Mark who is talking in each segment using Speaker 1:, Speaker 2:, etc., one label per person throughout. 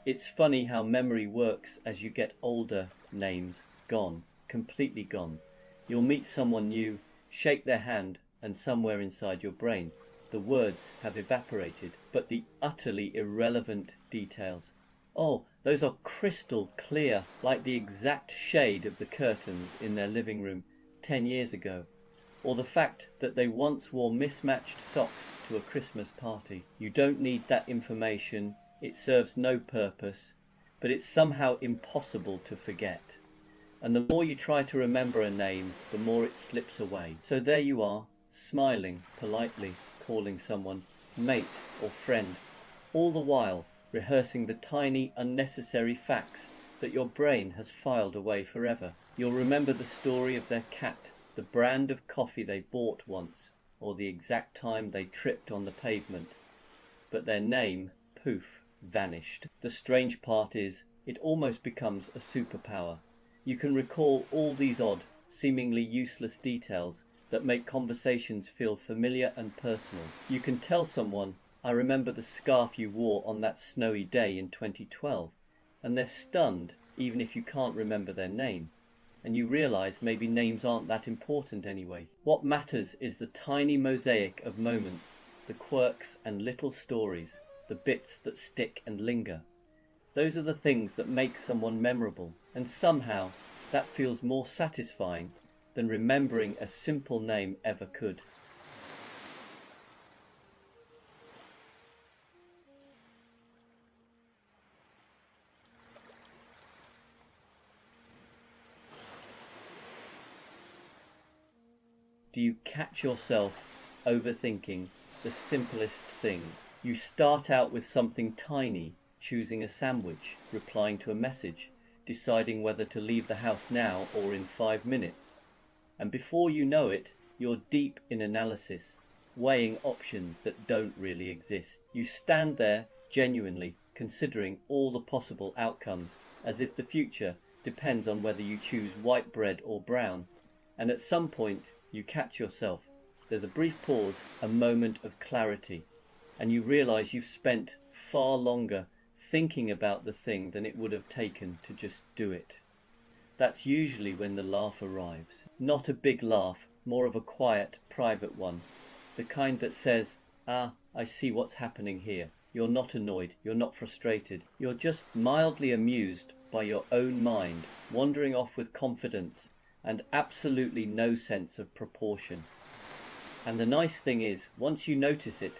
Speaker 1: It's funny how memory works as you get older. Names gone, completely gone. You'll meet someone new, shake their hand, and somewhere inside your brain the words have evaporated, but the utterly irrelevant details. Oh, those are crystal clear, like the exact shade of the curtains in their living room 10 years ago, or the fact that they once wore mismatched socks to a Christmas party. You don't need that information, it serves no purpose, but it's somehow impossible to forget. And the more you try to remember a name, the more it slips away. So there you are, smiling, politely calling someone mate or friend, all the while rehearsing the tiny, unnecessary facts that your brain has filed away forever. You'll remember the story of their cat, the brand of coffee they bought once, or the exact time they tripped on the pavement. But their name, poof, vanished. The strange part is, it almost becomes a superpower. You can recall all these odd, seemingly useless details that make conversations feel familiar and personal. You can tell someone, I remember the scarf you wore on that snowy day in 2012, and they're stunned even if you can't remember their name. And you realize maybe names aren't that important anyway. What matters is the tiny mosaic of moments, the quirks and little stories, the bits that stick and linger. Those are the things that make someone memorable, and somehow that feels more satisfying than remembering a simple name ever could. Do you catch yourself overthinking the simplest things? You start out with something tiny, choosing a sandwich, replying to a message, deciding whether to leave the house now or in 5 minutes. And before you know it, you're deep in analysis, weighing options that don't really exist. You stand there genuinely considering all the possible outcomes, as if the future depends on whether you choose white bread or brown. And at some point, you catch yourself. There's a brief pause, a moment of clarity, and you realize you've spent far longer thinking about the thing than it would have taken to just do it. That's usually when the laugh arrives. Not a big laugh, more of a quiet, private one. The kind that says, I see what's happening here. You're not annoyed, you're not frustrated. You're just mildly amused by your own mind, wandering off with confidence and absolutely no sense of proportion. And the nice thing is, once you notice it,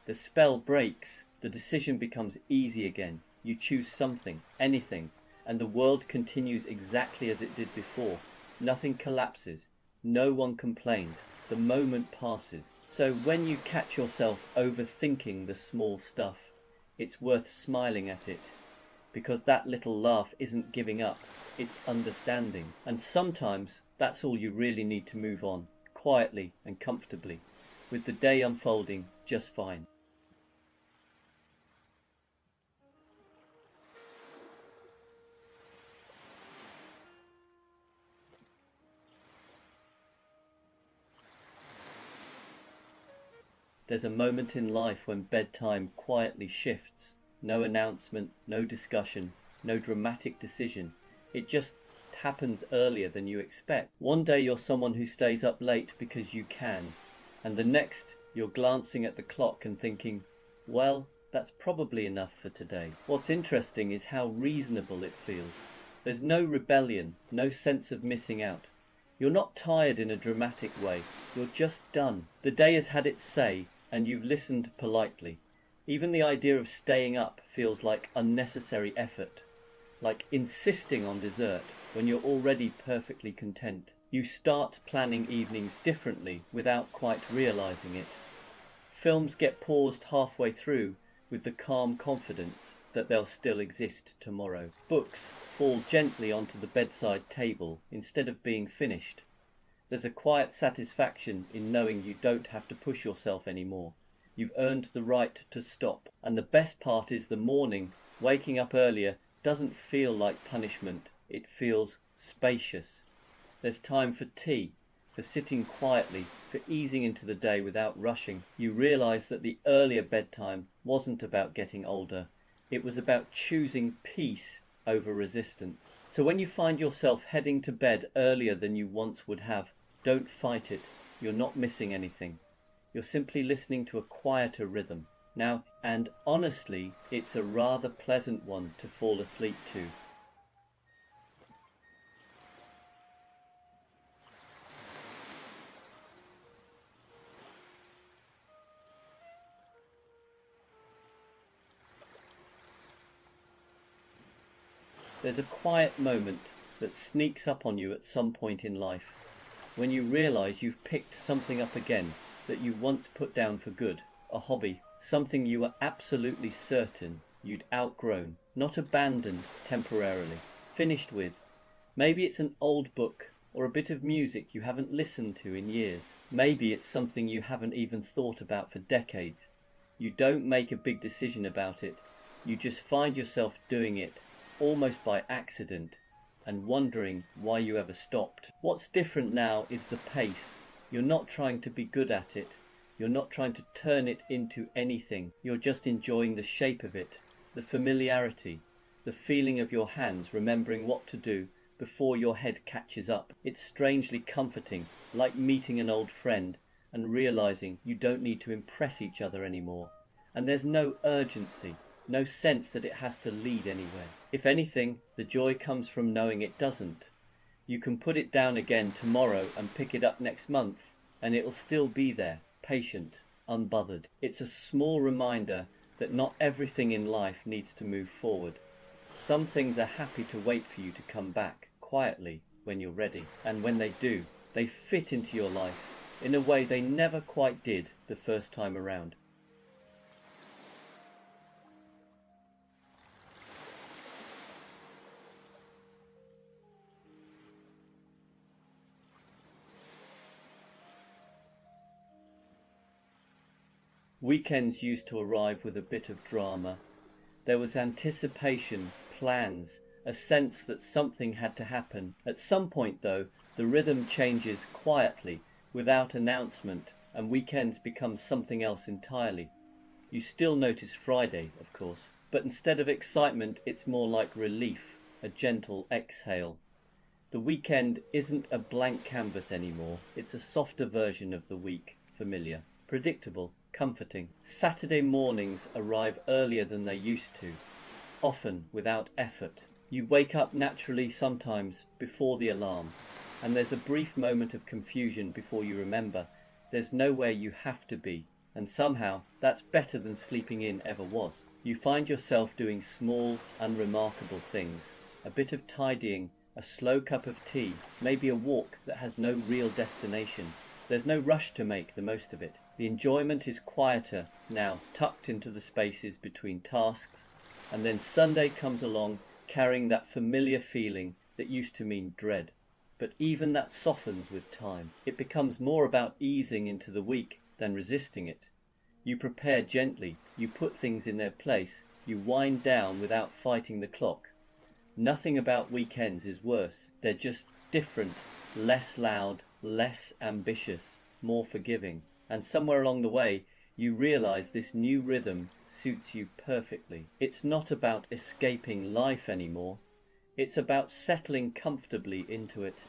Speaker 1: the spell breaks, the decision becomes easy again. You choose something, anything, and the world continues exactly as it did before. Nothing collapses, no one complains, the moment passes. So when you catch yourself overthinking the small stuff, it's worth smiling at it, because that little laugh isn't giving up, it's understanding. And sometimes that's all you really need to move on, quietly and comfortably, with the day unfolding just fine. There's a moment in life when bedtime quietly shifts. No announcement, no discussion, no dramatic decision. It just happens earlier than you expect. One day you're someone who stays up late because you can, and the next you're glancing at the clock and thinking, well, that's probably enough for today. What's interesting is how reasonable it feels. There's no rebellion, no sense of missing out. You're not tired in a dramatic way, you're just done. The day has had its say, and you've listened politely. Even the idea of staying up feels like unnecessary effort, like insisting on dessert when you're already perfectly content. You start planning evenings differently without quite realizing it. Films get paused halfway through with the calm confidence that they'll still exist tomorrow. Books fall gently onto the bedside table instead of being finished. There's a quiet satisfaction in knowing you don't have to push yourself anymore. You've earned the right to stop. And the best part is the morning, waking up earlier, doesn't feel like punishment. It feels spacious. There's time for tea, for sitting quietly, for easing into the day without rushing. You realize that the earlier bedtime wasn't about getting older, It was about choosing peace over resistance. So when you find yourself heading to bed earlier than you once would have, don't fight it. You're not missing anything. You're simply listening to a quieter rhythm. Now, and honestly, it's a rather pleasant one to fall asleep to. There's a quiet moment that sneaks up on you at some point in life, when you realize you've picked something up again that you once put down for good, a hobby, something you were absolutely certain you'd outgrown, not abandoned temporarily, finished with. Maybe it's an old book or a bit of music you haven't listened to in years. Maybe it's something you haven't even thought about for decades. You don't make a big decision about it. You just find yourself doing it, almost by accident, and wondering why you ever stopped. What's different now is the pace. You're not trying to be good at it. You're not trying to turn it into anything. You're just enjoying the shape of it, the familiarity, the feeling of your hands remembering what to do before your head catches up. It's strangely comforting, like meeting an old friend and realizing you don't need to impress each other anymore. And there's no urgency, no sense that it has to lead anywhere. If anything, the joy comes from knowing it doesn't. You can put it down again tomorrow and pick it up next month, and it'll still be there, patient, unbothered. It's a small reminder that not everything in life needs to move forward. Some things are happy to wait for you to come back, quietly, when you're ready. And when they do, they fit into your life in a way they never quite did the first time around. Weekends used to arrive with a bit of drama. There was anticipation, plans, a sense that something had to happen. At some point, though, the rhythm changes quietly, without announcement, and weekends become something else entirely. You still notice Friday, of course, but instead of excitement, it's more like relief, a gentle exhale. The weekend isn't a blank canvas anymore. It's a softer version of the week, familiar, predictable, comforting. Saturday mornings arrive earlier than they used to, often without effort. You wake up naturally sometimes before the alarm, and there's a brief moment of confusion before you remember there's nowhere you have to be, and somehow that's better than sleeping in ever was. You find yourself doing small, unremarkable things, a bit of tidying, a slow cup of tea, maybe a walk that has no real destination. There's no rush to make the most of it. The enjoyment is quieter now, tucked into the spaces between tasks, and then Sunday comes along carrying that familiar feeling that used to mean dread. But even that softens with time. It becomes more about easing into the week than resisting it. You prepare gently, you put things in their place, you wind down without fighting the clock. Nothing about weekends is worse. They're just different, less loud, less ambitious, more forgiving. And somewhere along the way, you realize this new rhythm suits you perfectly. It's not about escaping life anymore. It's about settling comfortably into it.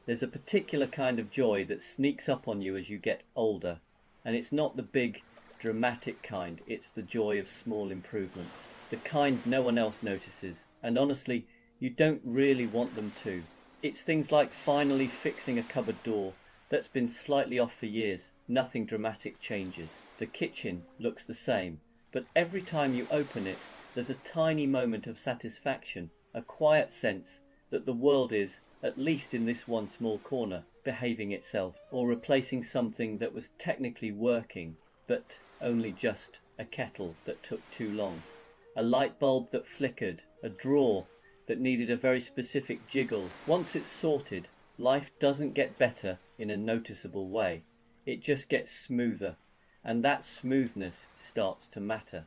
Speaker 1: There's a particular kind of joy that sneaks up on you as you get older, and it's not the big, dramatic kind. It's the joy of small improvements, the kind no one else notices, and honestly, you don't really want them to. It's things like finally fixing a cupboard door that's been slightly off for years. Nothing dramatic changes. The kitchen looks the same, but every time you open it, there's a tiny moment of satisfaction, a quiet sense that the world is, at least in this one small corner, behaving itself, or replacing something that was technically working, but only just a kettle that took too long, a light bulb that flickered, a drawer that needed a very specific jiggle. Once it's sorted, life doesn't get better in a noticeable way. It just gets smoother, and that smoothness starts to matter.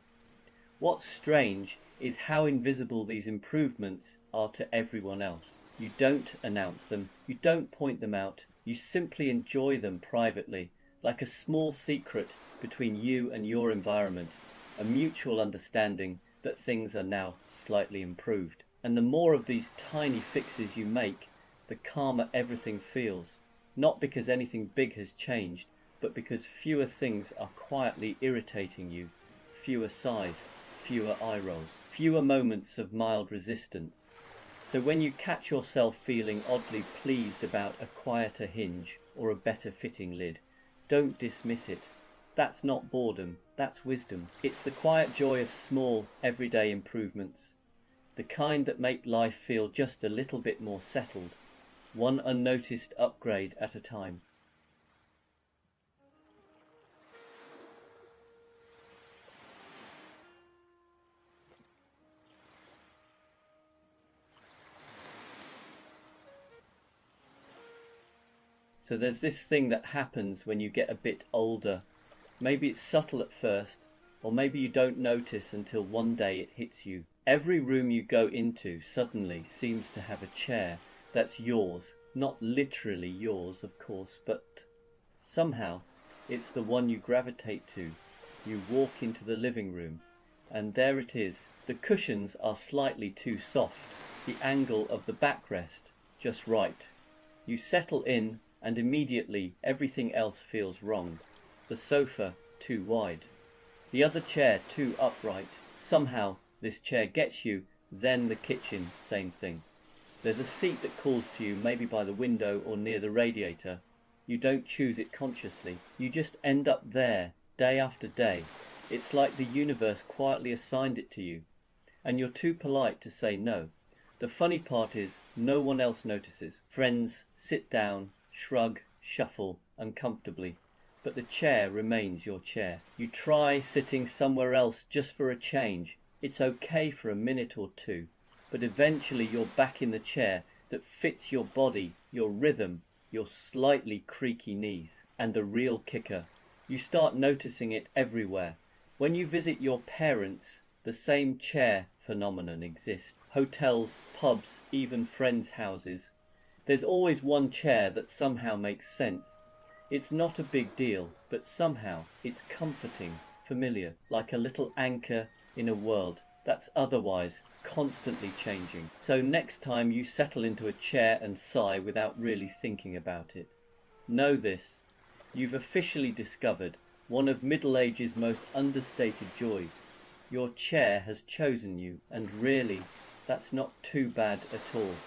Speaker 1: What's strange is how invisible these improvements are to everyone else. You don't announce them, you don't point them out, you simply enjoy them privately, like a small secret between you and your environment, a mutual understanding that things are now slightly improved. And the more of these tiny fixes you make, the calmer everything feels, not because anything big has changed, but because fewer things are quietly irritating you, fewer sighs, fewer eye rolls, fewer moments of mild resistance. So when you catch yourself feeling oddly pleased about a quieter hinge or a better fitting lid, don't dismiss it. That's not boredom, that's wisdom. It's the quiet joy of small, everyday improvements, the kind that make life feel just a little bit more settled, one unnoticed upgrade at a time. So there's this thing that happens when you get a bit older. Maybe it's subtle at first, or maybe you don't notice until one day it hits you. Every room you go into suddenly seems to have a chair that's yours, not literally yours, of course, but somehow it's the one you gravitate to. You walk into the living room, and there it is. The cushions are slightly too soft, the angle of the backrest just right. You settle in, and immediately everything else feels wrong. The sofa too wide, the other chair too upright. Somehow this chair gets you, then the kitchen, same thing. There's a seat that calls to you, maybe by the window or near the radiator. You don't choose it consciously, you just end up there, day after day. It's like the universe quietly assigned it to you, and you're too polite to say no. The funny part is, no one else notices. Friends sit down, shrug, shuffle uncomfortably, but the chair remains your chair. You try sitting somewhere else just for a change. It's okay for a minute or two, but eventually you're back in the chair that fits your body, your rhythm, your slightly creaky knees. And the real kicker, you start noticing it everywhere. When you visit your parents, the same chair phenomenon exists. Hotels, pubs, even friends' houses. There's always one chair that somehow makes sense. It's not a big deal, but somehow it's comforting, familiar, like a little anchor in a world that's otherwise constantly changing. So next time you settle into a chair and sigh without really thinking about it, know this: you've officially discovered one of middle age's most understated joys. Your chair has chosen you, and really, that's not too bad at all.